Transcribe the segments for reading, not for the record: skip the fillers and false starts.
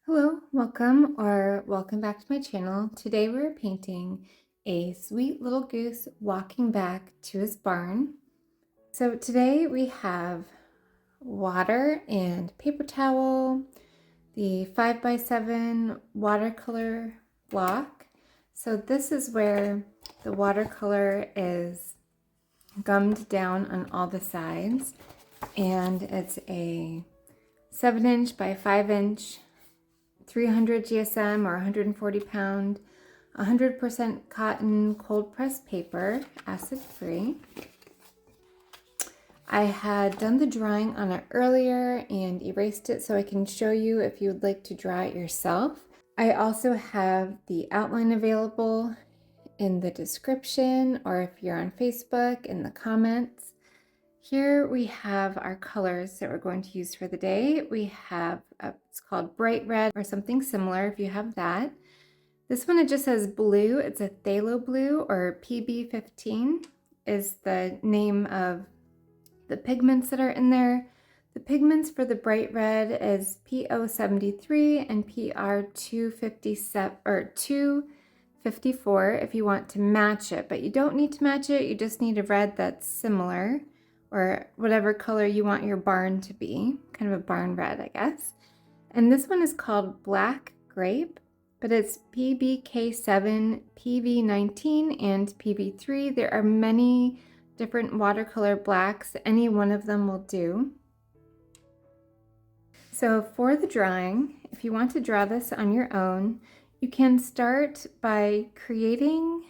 Hello, welcome back to my channel. Today we're painting a sweet little goose walking back to his barn. So today we have water and paper towel, the 5x7 watercolor block. So this is where the watercolor is gummed down on all the sides, and it's a 7" by 5" 300 GSM or 140 pound, 100% cotton cold pressed paper, acid free. I had done the drawing on it earlier and erased it so I can show you if you would like to draw it yourself. I also have the outline available in the description, or if you're on Facebook, in the comments. Here we have our colors that we're going to use for the day. We have, it's called bright red or something similar if you have that. This one, it just says blue. It's a Phthalo Blue, or PB15 is the name of the pigments that are in there. The pigments for the bright red is PO73 and PR257 or 254 if you want to match it, but you don't need to match it. You just need a red that's similar, or whatever color you want your barn to be, kind of a barn red, I guess. And this one is called Black Grape, but it's PBK7, PV19, and PV3. There are many different watercolor blacks. Any one of them will do. So for the drawing, if you want to draw this on your own, you can start by creating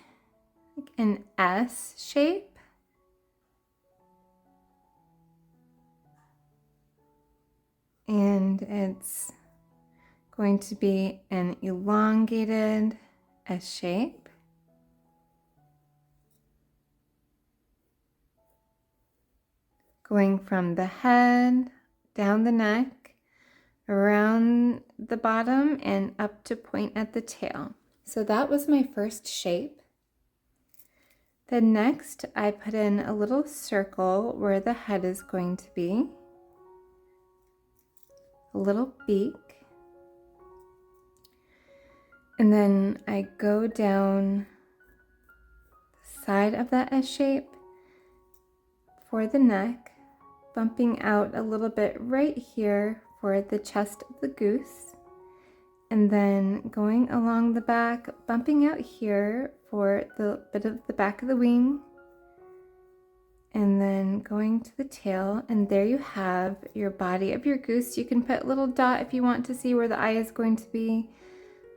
like an S shape. And it's going to be an elongated S shape. Going from the head, down the neck, around the bottom, and up to point at the tail. So that was my first shape. Then next, I put in a little circle where the head is going to be. A little beak, and then I go down the side of that S shape for the neck, bumping out a little bit right here for the chest of the goose, and then going along the back, bumping out here for the bit of the back of the wing, and then going to the tail, and there you have your body of your goose. You can put a little dot if you want to see where the eye is going to be,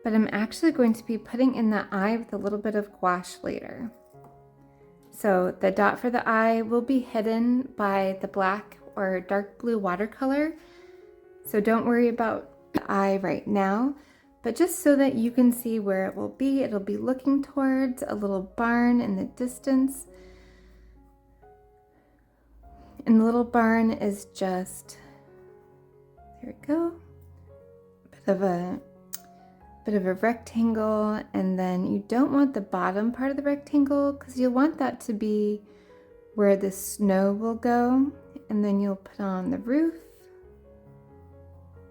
but I'm actually going to be putting in the eye with a little bit of gouache later. So the dot for the eye will be hidden by the black or dark blue watercolor, so don't worry about the eye right now, but just so that you can see where it will be, it'll be looking towards a little barn in the distance. And the little barn is just, there we go, bit of a rectangle, and then you don't want the bottom part of the rectangle because you'll want that to be where the snow will go, and then you'll put on the roof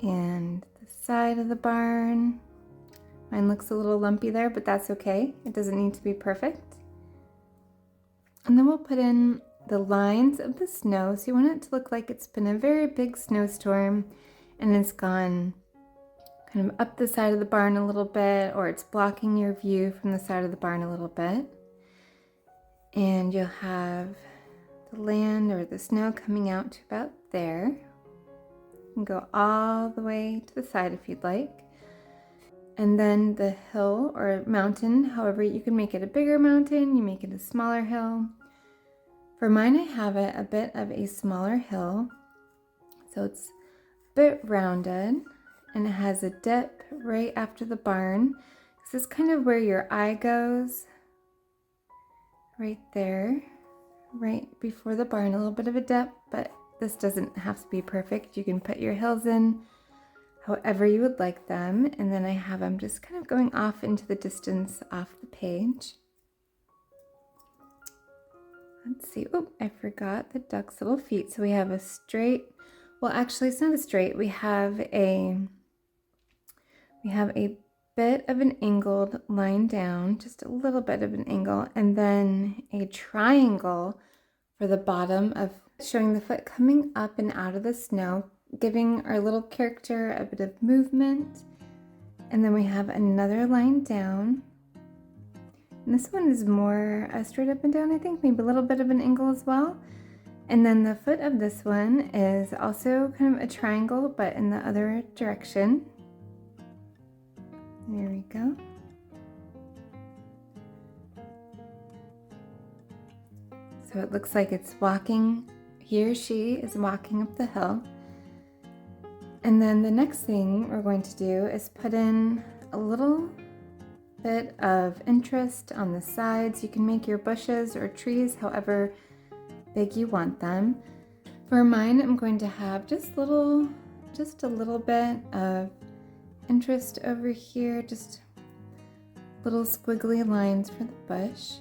and the side of the barn. Mine looks a little lumpy there, but that's okay. It doesn't need to be perfect. And then we'll put in the lines of the snow. So you want it to look like it's been a very big snowstorm and it's gone kind of up the side of the barn a little bit, or it's blocking your view from the side of the barn a little bit. And you'll have the land or the snow coming out to about there. You can go all the way to the side if you'd like. And then the hill or mountain, however, you can make it a bigger mountain, you make it a smaller hill. For mine, I have it a bit of a smaller hill, so it's a bit rounded, and it has a dip right after the barn. This is kind of where your eye goes, right there, right before the barn, a little bit of a dip, but this doesn't have to be perfect. You can put your hills in however you would like them, and then I have them just kind of going off into the distance off the page. Let's see, oh, I forgot the duck's little feet. So we have a straight, well, actually it's not a straight, we have a We have a bit of an angled line down, just a little bit of an angle, and then a triangle for the bottom of showing the foot coming up and out of the snow, giving our little character a bit of movement. And then we have another line down. And this one is more straight up and down, I think, maybe a little bit of an angle as well. And then the foot of this one is also kind of a triangle, but in the other direction. There we go. So it looks like it's walking, he or she is walking up the hill. And then the next thing we're going to do is put in a little bit of interest on the sides. You can make your bushes or trees however big you want them. For mine, I'm going to have just a little bit of interest over here, just little squiggly lines for the bush.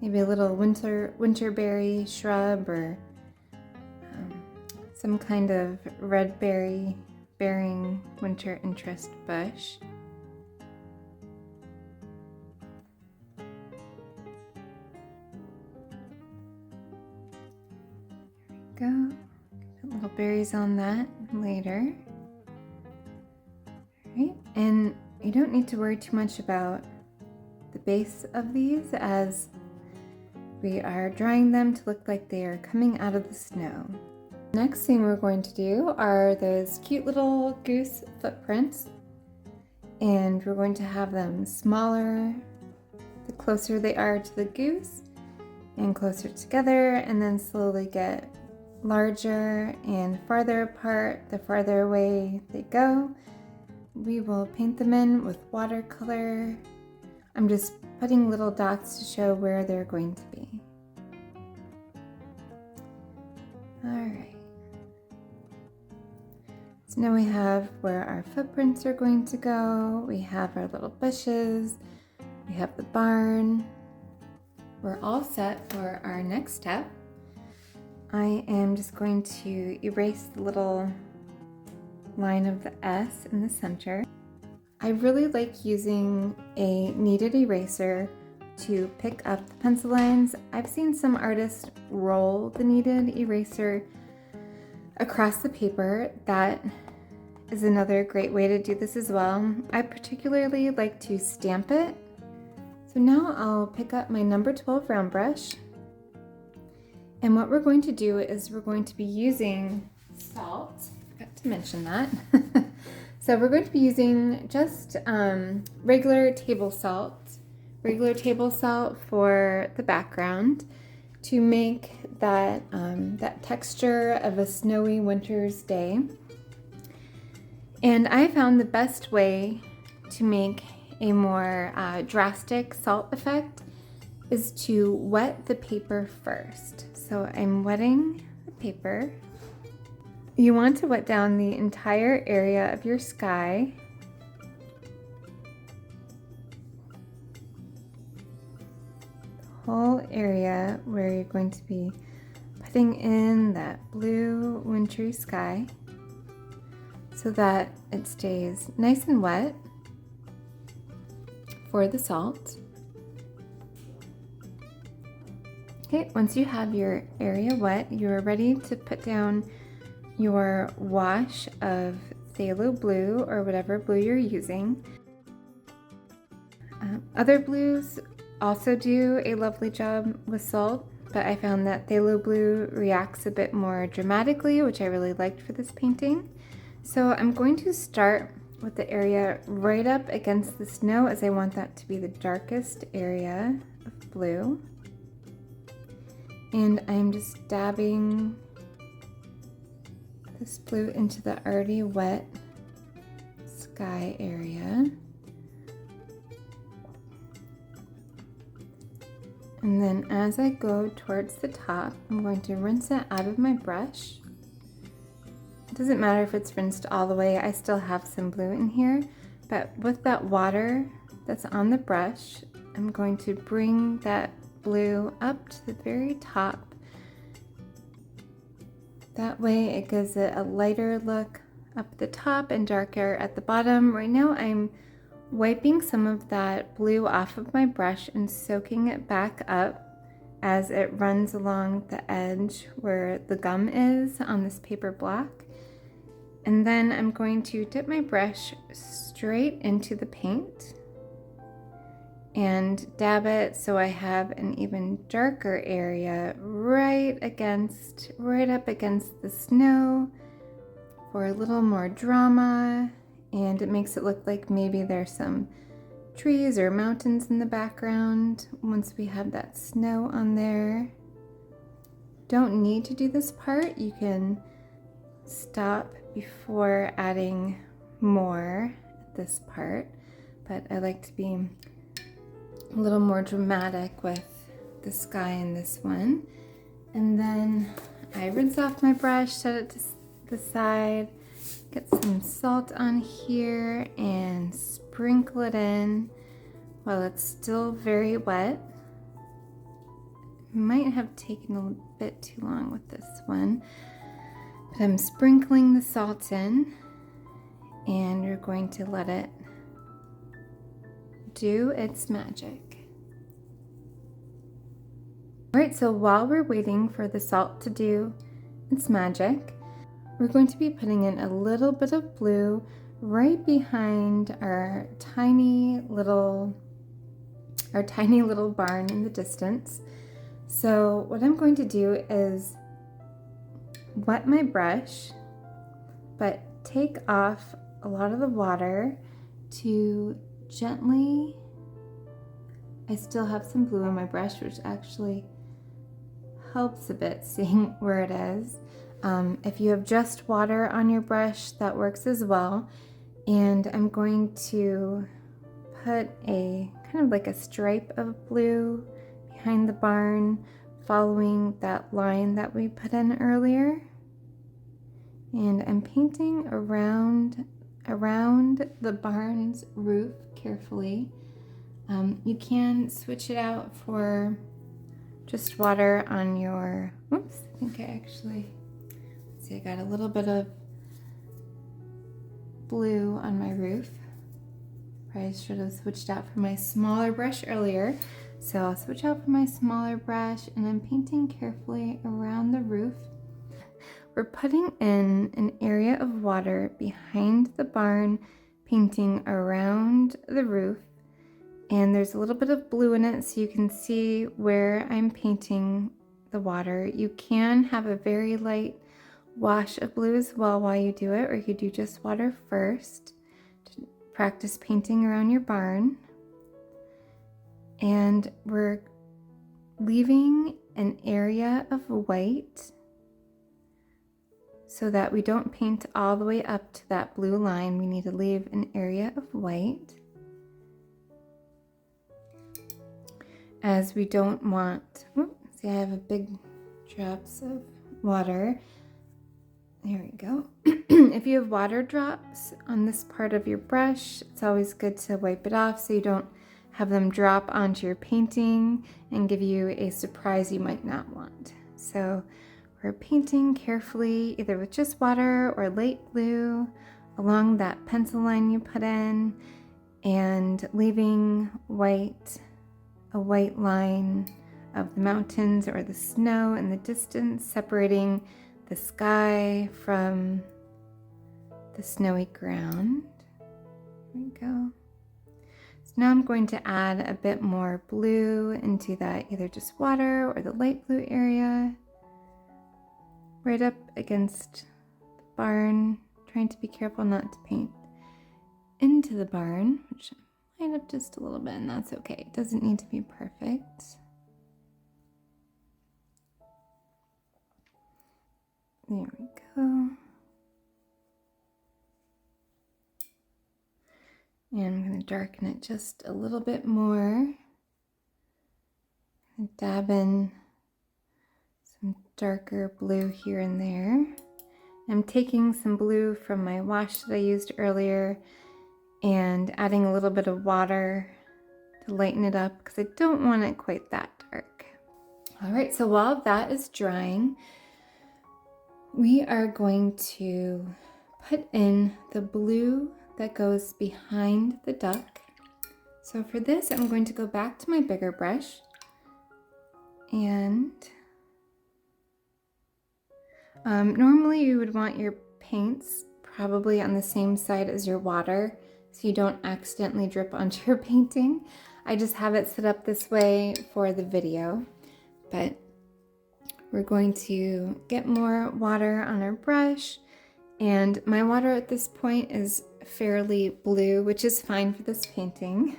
Maybe a little winterberry shrub or some kind of red berry bearing winter interest bush. There we go. Put little berries on that later. Alright, and you don't need to worry too much about the base of these as we are drying them to look like they are coming out of the snow. Next thing we're going to do are those cute little goose footprints, and we're going to have them smaller the closer they are to the goose and closer together, and then slowly get larger and farther apart the farther away they go. We will paint them in with watercolor. I'm just putting little dots to show where they're going to be. Alright. So now we have where our footprints are going to go. We have our little bushes. We have the barn. We're all set for our next step. I am just going to erase the little line of the S in the center. I really like using a kneaded eraser to pick up the pencil lines. I've seen some artists roll the kneaded eraser across the paper. That is another great way to do this as well. I particularly like to stamp it. So now I'll pick up my number 12 round brush. And what we're going to do is we're going to be using salt. I forgot to mention that. So we're going to be using just regular table salt for the background to make that, that texture of a snowy winter's day. And I found the best way to make a more drastic salt effect is to wet the paper first. So I'm wetting the paper. You want to wet down the entire area of your sky. The whole area where you're going to be putting in that blue wintry sky so that it stays nice and wet for the salt. Okay, once you have your area wet, you're ready to put down your wash of Phthalo Blue or whatever blue you're using. Other blues also do a lovely job with salt, but I found that Phthalo Blue reacts a bit more dramatically, which I really liked for this painting. So I'm going to start with the area right up against the snow, as I want that to be the darkest area of blue. And I'm just dabbing this blue into the already wet sky area. And then as I go towards the top, I'm going to rinse it out of my brush. It doesn't matter if it's rinsed all the way, I still have some blue in here, but with that water that's on the brush, I'm going to bring that blue up to the very top. That way it gives it a lighter look up at the top and darker at the bottom. Right now I'm wiping some of that blue off of my brush and soaking it back up as it runs along the edge where the gum is on this paper block. And then I'm going to dip my brush straight into the paint and dab it so I have an even darker area right up against the snow for a little more drama, and it makes it look like maybe there's some trees or mountains in the background once we have that snow on there. Don't need to do this part. You can stop before adding more at this part, but I like to be a little more dramatic with the sky in this one. And then I rinse off my brush, set it to the side, get some salt on here and sprinkle it in while it's still very wet. Might have taken a bit too long with this one, but I'm sprinkling the salt in and you're going to let it do its magic. All right, so while we're waiting for the salt to do its magic, we're going to be putting in a little bit of blue right behind our tiny little barn in the distance. So what I'm going to do is wet my brush, but take off a lot of the water to gently, I still have some blue on my brush, which actually helps a bit seeing where it is. If you have just water on your brush, that works as well. And I'm going to put a kind of like a stripe of blue behind the barn, following that line that we put in earlier. And I'm painting around the barn's roof carefully. You can switch it out for just water on your, oops, I think I actually, let's see, I got a little bit of blue on my roof. Probably should have switched out for my smaller brush earlier. So I'll switch out for my smaller brush and I'm painting carefully around the roof. We're putting in an area of water behind the barn, painting around the roof. And there's a little bit of blue in it so you can see where I'm painting the water. You can have a very light wash of blue as well while you do it, or you could do just water first to practice painting around your barn. And we're leaving an area of white so that we don't paint all the way up to that blue line. We need to leave an area of white, as we don't want, see, I have a big drops of water. There we go. If you have water drops on this part of your brush, it's always good to wipe it off so you don't have them drop onto your painting and give you a surprise you might not want. So we're painting carefully, either with just water or light blue along that pencil line you put in, and leaving a white line of the mountains or the snow in the distance, separating the sky from the snowy ground. There we go. So now I'm going to add a bit more blue into that, either just water or the light blue area, right up against the barn, trying to be careful not to paint into the barn, which I might have just a little bit, and that's okay. It doesn't need to be perfect. There we go. And I'm going to darken it just a little bit more. And dab in some darker blue here and there. I'm taking some blue from my wash that I used earlier and adding a little bit of water to lighten it up because I don't want it quite that dark. All right, so while that is drying, we are going to put in the blue that goes behind the duck. So for this, I'm going to go back to my bigger brush and normally you would want your paints probably on the same side as your water so you don't accidentally drip onto your painting. I just have it set up this way for the video, but we're going to get more water on our brush, and my water at this point is fairly blue, which is fine for this painting.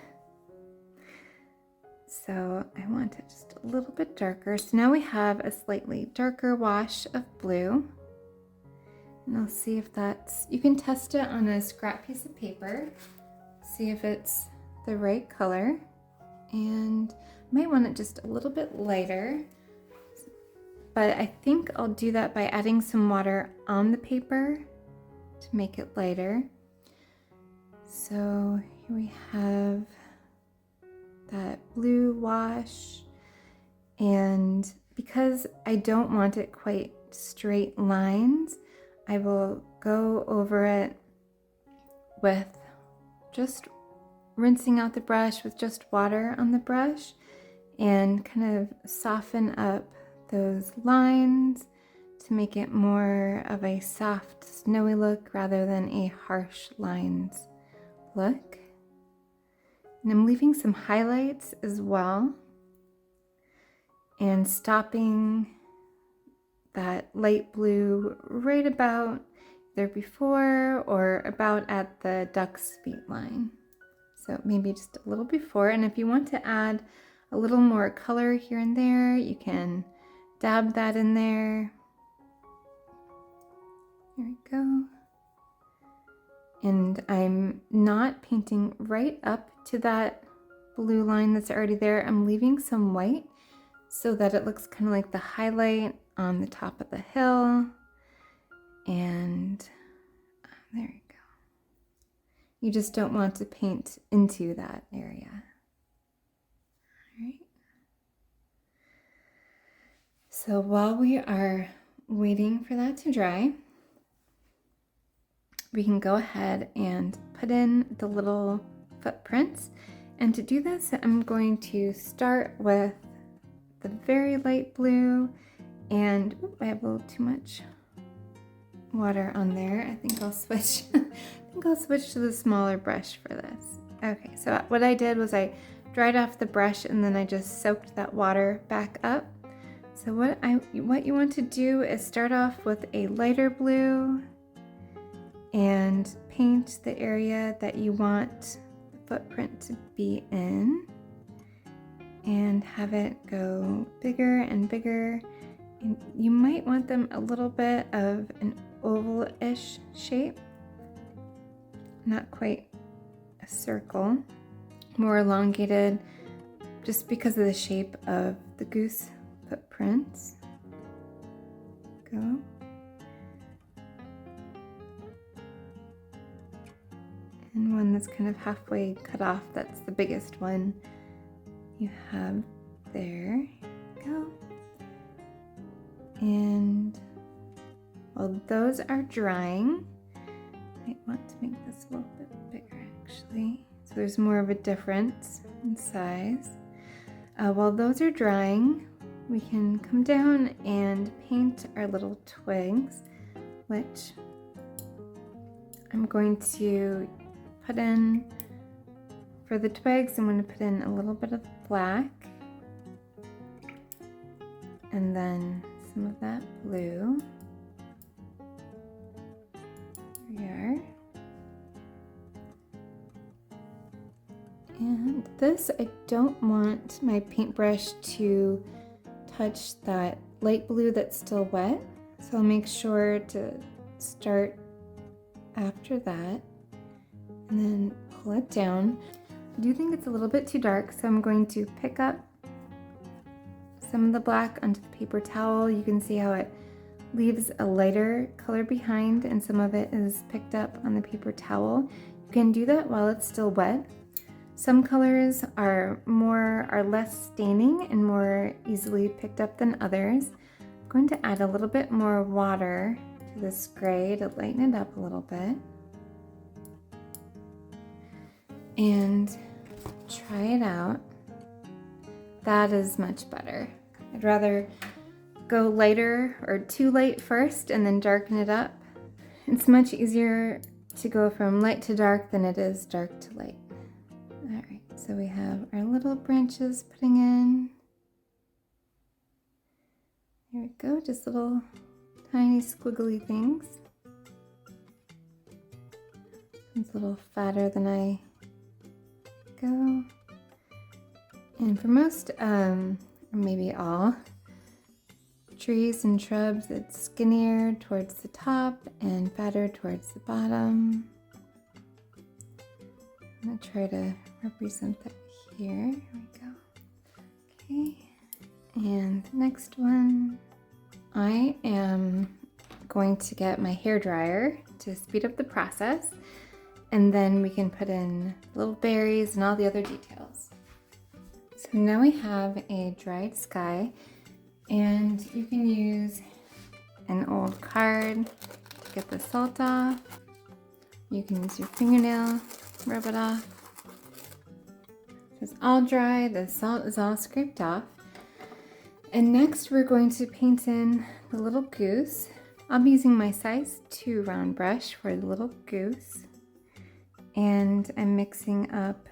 So I want it just a little bit darker. So now we have a slightly darker wash of blue. And I'll see if that's, you can test it on a scrap piece of paper, see if it's the right color. And I might want it just a little bit lighter, but I think I'll do that by adding some water on the paper to make it lighter. So here we have that blue wash, and because I don't want it quite straight lines, I will go over it with just rinsing out the brush with just water on the brush and kind of soften up those lines to make it more of a soft, snowy look rather than a harsh lines look. And I'm leaving some highlights as well and stopping that light blue right about there before or about at the duck's feet line. So maybe just a little before, and if you want to add a little more color here and there, you can dab that in there. There we go. And I'm not painting right up to that blue line that's already there. I'm leaving some white so that it looks kind of like the highlight on the top of the hill. And there you go. You just don't want to paint into that area. All right. So while we are waiting for that to dry, we can go ahead and put in the little footprints. And to do this, I'm going to start with the very light blue, and I have a little too much water on there. I think I'll switch. I'll switch to the smaller brush for this. Okay, so what I did was I dried off the brush and then I just soaked that water back up. So what you want to do is start off with a lighter blue and paint the area that you want the footprint to be in and have it go bigger and bigger. And you might want them a little bit of an oval-ish shape, not quite a circle, more elongated just because of the shape of the goose footprints. Go. And one that's kind of halfway cut off, that's the biggest one you have there. Go. And while those are drying, I want to make this a little bit bigger actually, so there's more of a difference in size. While those are drying, we can come down and paint our little twigs, which I'm going to put in, for the twigs, I'm going to put in a little bit of black and then some of that blue. Here we are. And this, I don't want my paintbrush to touch that light blue that's still wet, so I'll make sure to start after that and then pull it down. I do think it's a little bit too dark, so I'm going to pick up some of the black onto the paper towel. You can see how it leaves a lighter color behind and some of it is picked up on the paper towel. You can do that while it's still wet. Some colors are less staining and more easily picked up than others. I'm going to add a little bit more water to to this gray to lighten it up a little bit. And try it out. That is much better. I'd rather go lighter or too light first and then darken it up. It's much easier to go from light to dark than it is dark to light. All right, so we have our little branches putting in. Here we go, just little tiny squiggly things. It's a little fatter than I go. And for most, or maybe all, trees and shrubs, it's skinnier towards the top and fatter towards the bottom. I'm gonna try to represent that here. Here we go. Okay, and the next one, I am going to get my hair dryer to speed up the process, and then we can put in little berries and all the other details. So now we have a dried sky, and you can use an old card to get the salt off. You can use your fingernail, rub it off. It's all dry, the salt is all scraped off. And next we're going to paint in the little goose. I'll be using my size 2 round brush for the little goose. And I'm mixing up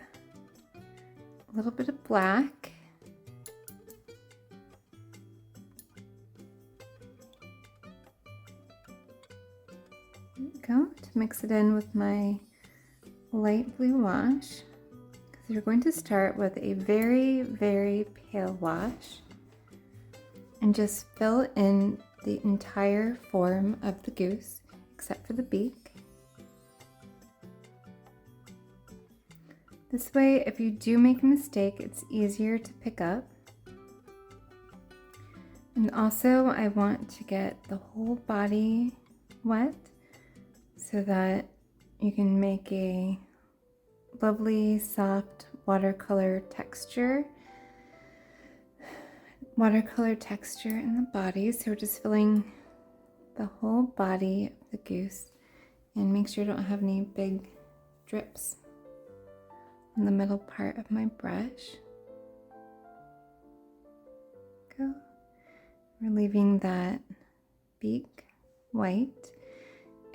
a little bit of black. There we go, to mix it in with my light blue wash. Because we're going to start with a very, very pale wash and just fill in the entire form of the goose except for the beak. This way, if you do make a mistake, it's easier to pick up. And also, I want to get the whole body wet so that you can make a lovely, soft watercolor texture. Watercolor texture in the body. So we're just filling the whole body of the goose, and make sure you don't have any big drips in the middle part of my brush. Go. We're leaving that beak white.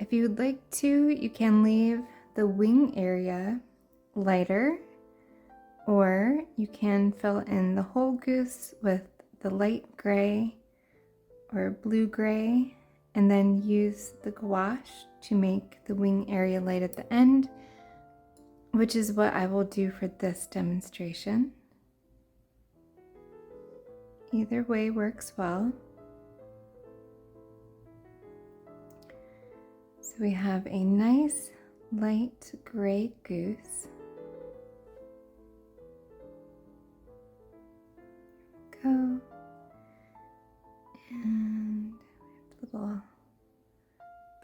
If you would like to, you can leave the wing area lighter, or you can fill in the whole goose with the light gray or blue gray, and then use the gouache to make the wing area light at the end, which is what I will do for this demonstration. Either way works well. So we have a nice light gray goose. Go. And we have a little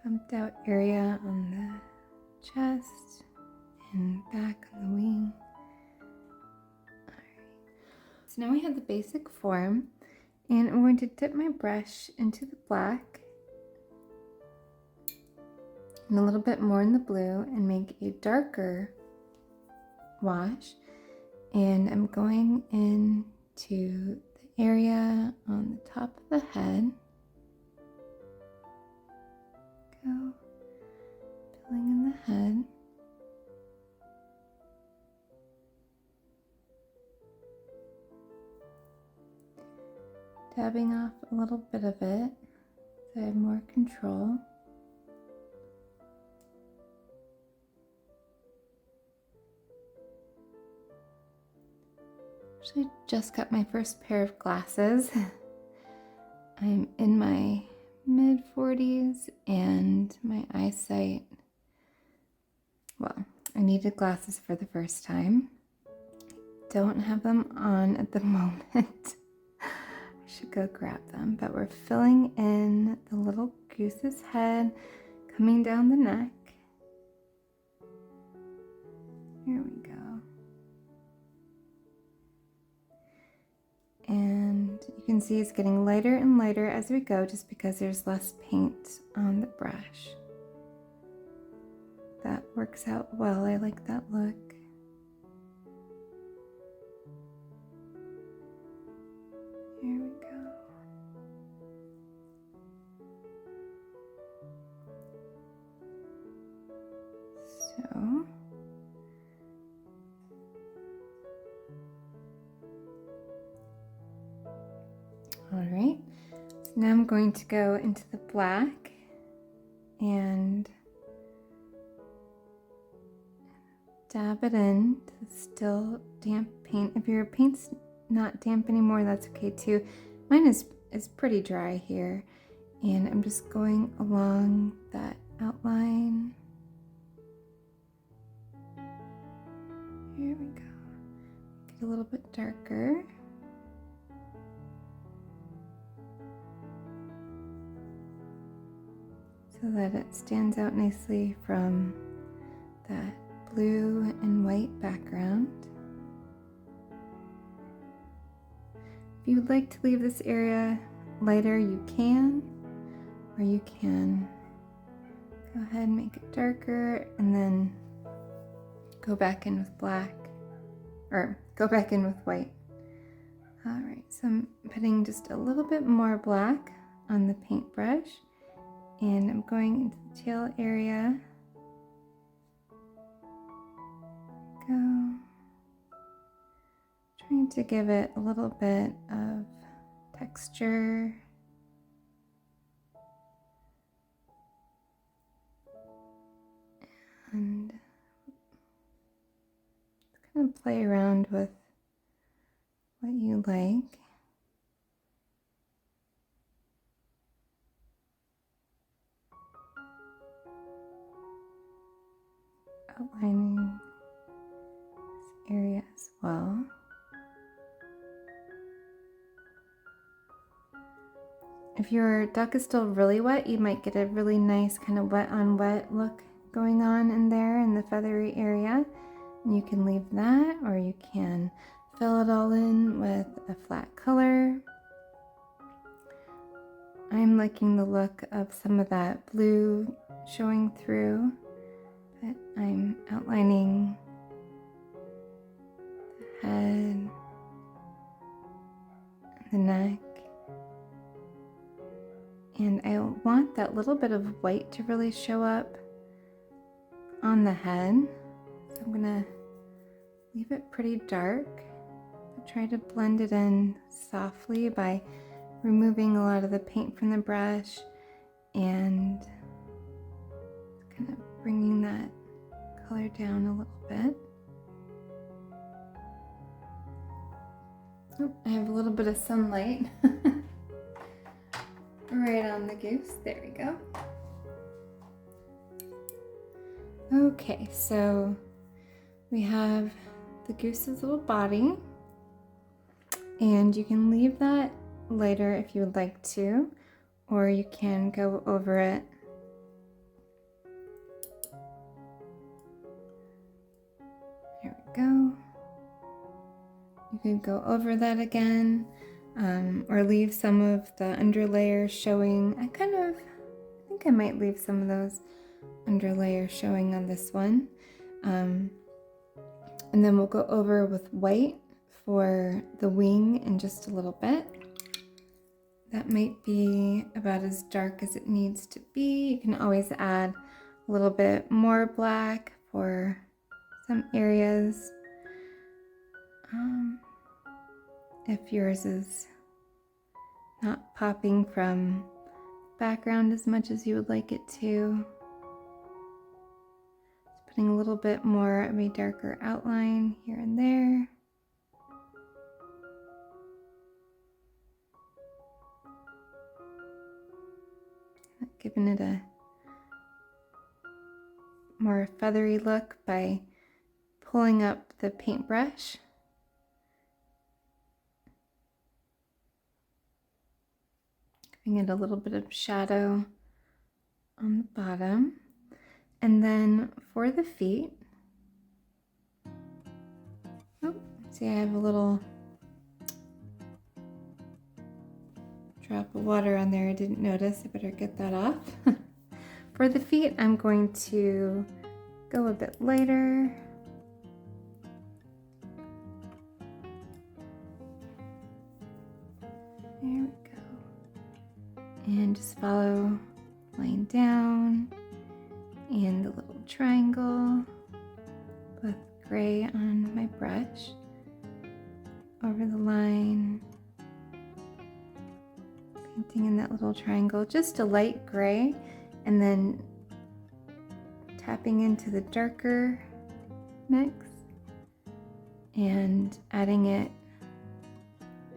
bumped out area on the chest and back on the wing. Alright, so now we have the basic form, and I'm going to dip my brush into the black and a little bit more in the blue and make a darker wash. And I'm going into the area on the top of the head. Go, filling in the head. Dabbing off a little bit of it so I have more control. Actually just got my first pair of glasses. I'm in my mid-40s and my eyesight, well, I needed glasses for the first time. Don't have them on at the moment. I should go grab them, but we're filling in the little goose's head, coming down the neck. Here we go. And you can see it's getting lighter and lighter as we go just because there's less paint on the brush. That works out well. I like that look. Here we go. So all right, so now I'm going to go into the black and dab it in to the still damp paint. If your paint's not damp anymore, that's okay too. Mine is pretty dry here, and I'm just going along that outline. Here we go. Get a little bit darker. So that it stands out nicely from that blue and white background. If you would like to leave this area lighter, you can, or you can go ahead and make it darker and then go back in with black, or go back in with white. All right, so I'm putting just a little bit more black on the paintbrush, and I'm going into the tail area. Go. Trying to give it a little bit of texture. And kind of play around with what you like. Outlining this area as well. If your duck is still really wet, you might get a really nice kind of wet on wet look going on in there in the feathery area. And you can leave that, or you can fill it all in with a flat color. I'm liking the look of some of that blue showing through, but I'm outlining the head, the neck, and I want that little bit of white to really show up on the head. So I'm gonna leave it pretty dark, but try to blend it in softly by removing a lot of the paint from the brush and kind of bringing that color down a little bit. Oh, I have a little bit of sunlight right on the goose. There we go. Okay, so we have the goose's little body, and you can leave that lighter if you would like to, or you can go over it. There we go. You could go over that again, or leave some of the underlayers showing. I think I might leave some of those underlayers showing on this one. And then we'll go over with white for the wing in just a little bit. That might be about as dark as it needs to be. You can always add a little bit more black for some areas. If yours is not popping from background as much as you would like it to. Just putting a little bit more of a darker outline here and there. Giving it a more feathery look by pulling up the paintbrush. Giving it a little bit of shadow on the bottom. And then for the feet, oh, see I have a little drop of water on there I didn't notice. I better get that off. For the feet, I'm going to go a bit lighter. There we go. And just follow line down and the little triangle with gray on my brush over the line, painting in that little triangle, just a light gray, and then tapping into the darker mix and adding it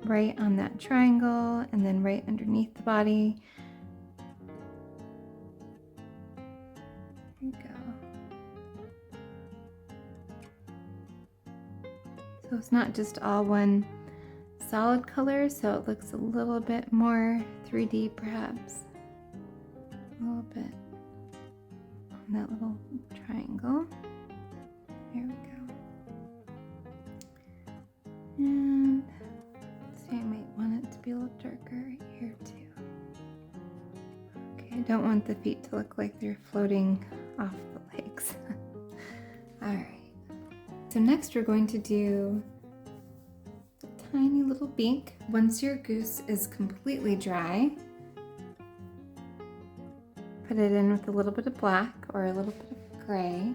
right on that triangle and then right underneath the body. There you go. So it's not just all one solid color, so it looks a little bit more 3D perhaps. A little bit on that little triangle. There we go. And let's see, I might want it to be a little darker right here too. Okay, I don't want the feet to look like they're floating off the legs. Alright. So next we're going to do a tiny little beak. Once your goose is completely dry, put it in with a little bit of black or a little bit of gray.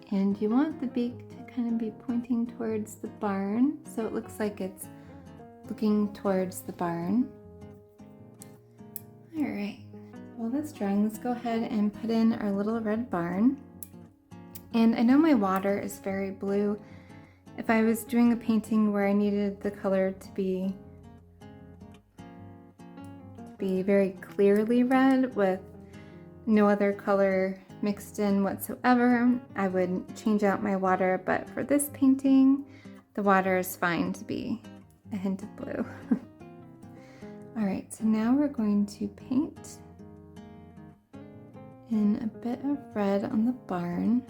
And you want the beak to kind of be pointing towards the barn, so it looks like it's looking towards the barn. All right, while that's drying, let's go ahead and put in our little red barn. And I know my water is very blue. If I was doing a painting where I needed the color to be very clearly red with no other color mixed in whatsoever, I would change out my water, but for this painting, the water is fine to be a hint of blue. All right, so now we're going to paint in a bit of red on the barn.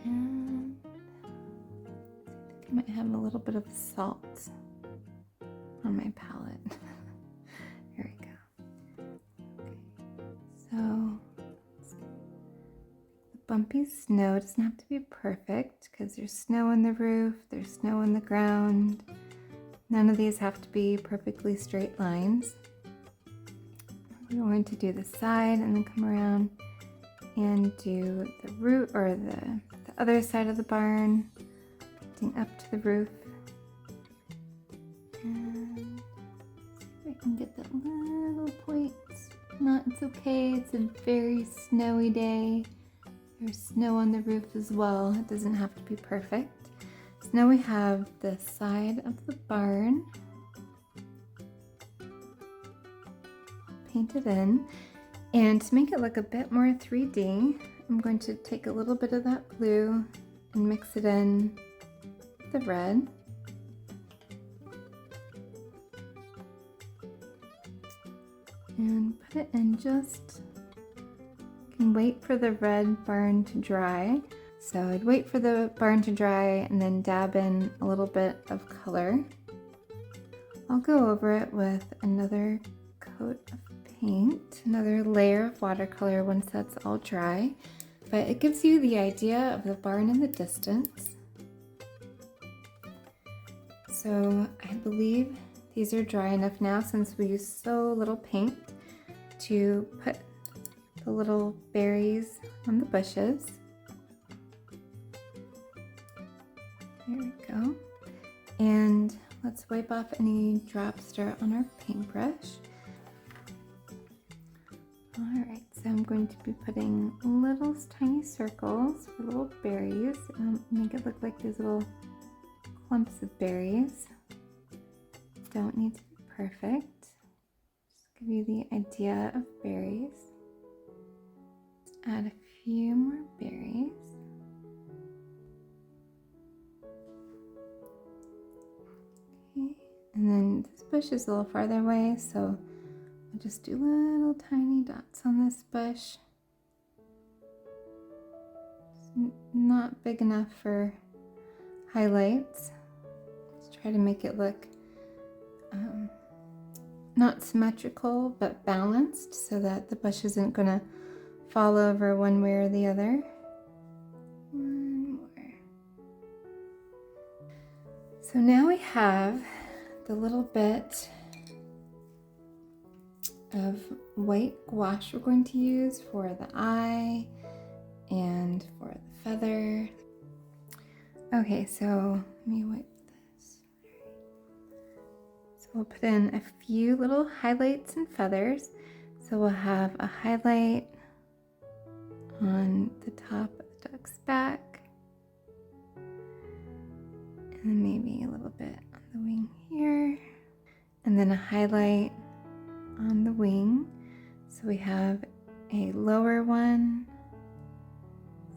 And I think I might have a little bit of salt on my palette. There we go. Okay. So the bumpy snow doesn't have to be perfect because there's snow on the roof, there's snow on the ground. None of these have to be perfectly straight lines. We're going to do the side and then come around and do the root or the other side of the barn, painting up to the roof. And see if I can get that little point. If not, it's okay. It's a very snowy day. There's snow on the roof as well. It doesn't have to be perfect. So now we have the side of the barn painted in. And to make it look a bit more 3D, I'm going to take a little bit of that blue and mix it in with the red. And put it in just, you can wait for the red barn to dry. So I'd wait for the barn to dry and then dab in a little bit of color. I'll go over it with another coat of paint, another layer of watercolor once that's all dry. But it gives you the idea of the barn in the distance. So I believe these are dry enough now since we use so little paint to put the little berries on the bushes. There we go. And let's wipe off any drops dirt on our paintbrush. Alright, so I'm going to be putting little tiny circles for little berries. Make it look like these little clumps of berries. Don't need to be perfect. Just give you the idea of berries. Add a few more berries. Okay, and then this bush is a little farther away, so I'll just do little tiny dots on this bush. Just not big enough for highlights. Let's try to make it look not symmetrical but balanced so that the brush isn't going to fall over one way or the other. One more. So now we have the little bit of white gouache we're going to use for the eye and for the feather. Okay, so let me wipe this. So we'll put in a few little highlights and feathers. So we'll have a highlight on the top of the duck's back, and maybe a little bit on the wing here, and then a highlight on the wing. So we have a lower one,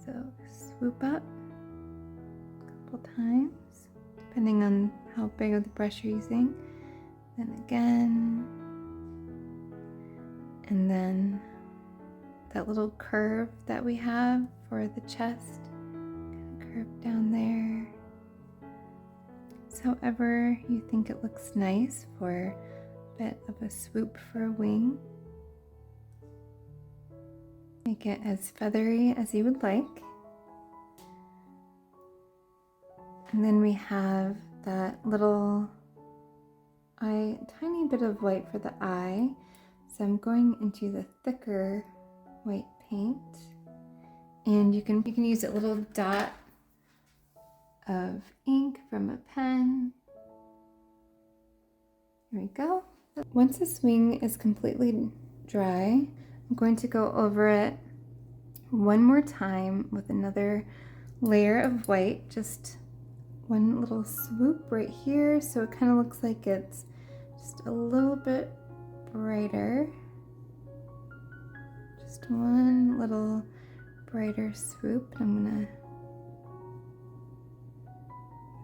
so swoop up a couple times depending on how big of the brush you're using, then again, and then that little curve that we have for the chest, kind of curve down there. So however you think it looks nice for a bit of a swoop for a wing. Make it as feathery as you would like. And then we have that little tiny bit of white for the eye. So I'm going into the thicker white paint, and you can use a little dot of ink from a pen. Here we go. Once this wing is completely dry, I'm going to go over it one more time with another layer of white, just one little swoop right here, so it kind of looks like it's just a little bit brighter. Just one little brighter swoop. I'm gonna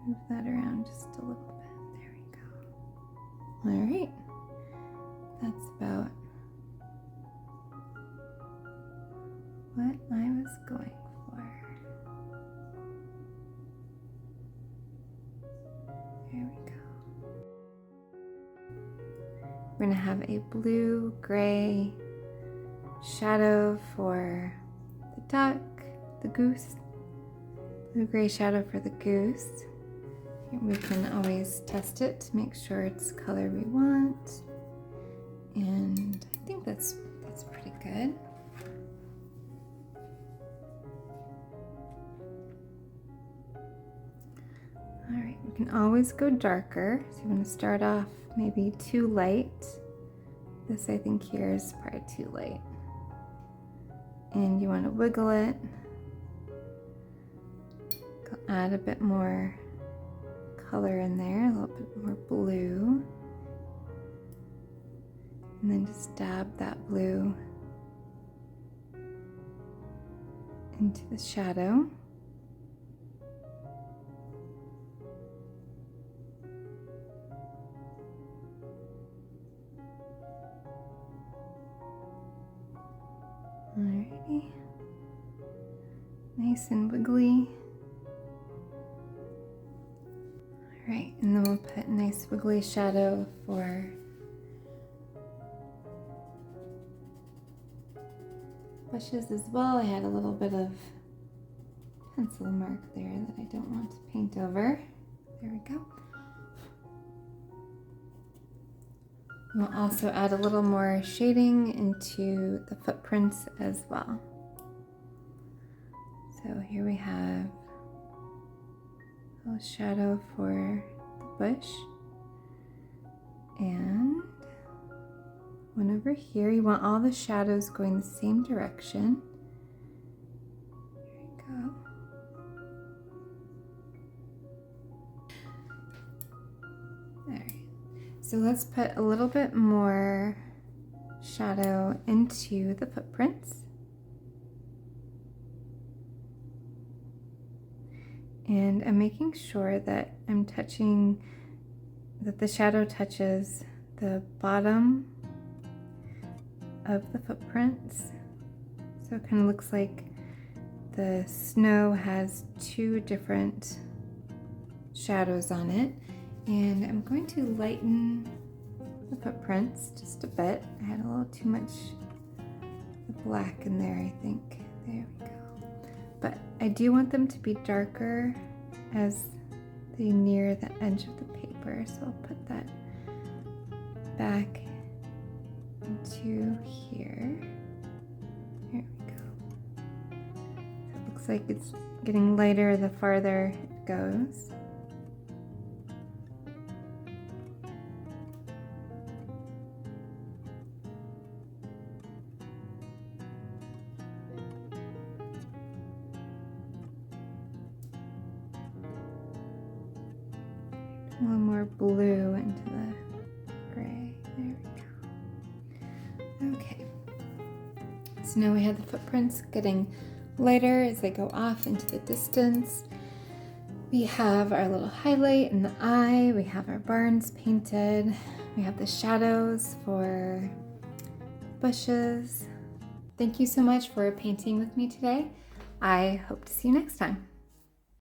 move that around just a little bit. There we go. All right, that's about what I was going for. There we go. We're gonna have a blue-gray shadow for the duck, the goose, blue-gray shadow for the goose. We can always test it to make sure it's the color we want, and I think that's pretty good. All right, we can always go darker. So you want to start off maybe too light. This I think here is probably too light. And you want to wiggle it. Add a bit more color in there, a little bit more blue. And then just dab that blue into the shadow. Alrighty, nice and wiggly. Alright, and then we'll put a nice wiggly shadow for bushes as well. I had a little bit of pencil mark there that I don't want to paint over. There we go. We'll also add a little more shading into the footprints as well. So here we have a little shadow for the bush, and one over here. You want all the shadows going the same direction. There you go. There. So let's put a little bit more shadow into the footprints. And I'm making sure that that the shadow touches the bottom of the footprints. So it kind of looks like the snow has two different shadows on it, and I'm going to lighten the footprints just a bit. I had a little too much black in there, I think. There we go. But I do want them to be darker as they near the edge of the paper, so I'll put that back into here. There we go. It looks like it's getting lighter the farther it goes. A little more blue into the gray. There we go. Okay. So now we have the footprints getting lighter as they go off into the distance. We have our little highlight in the eye. We have our barns painted. We have the shadows for bushes. Thank you so much for painting with me today. I hope to see you next time.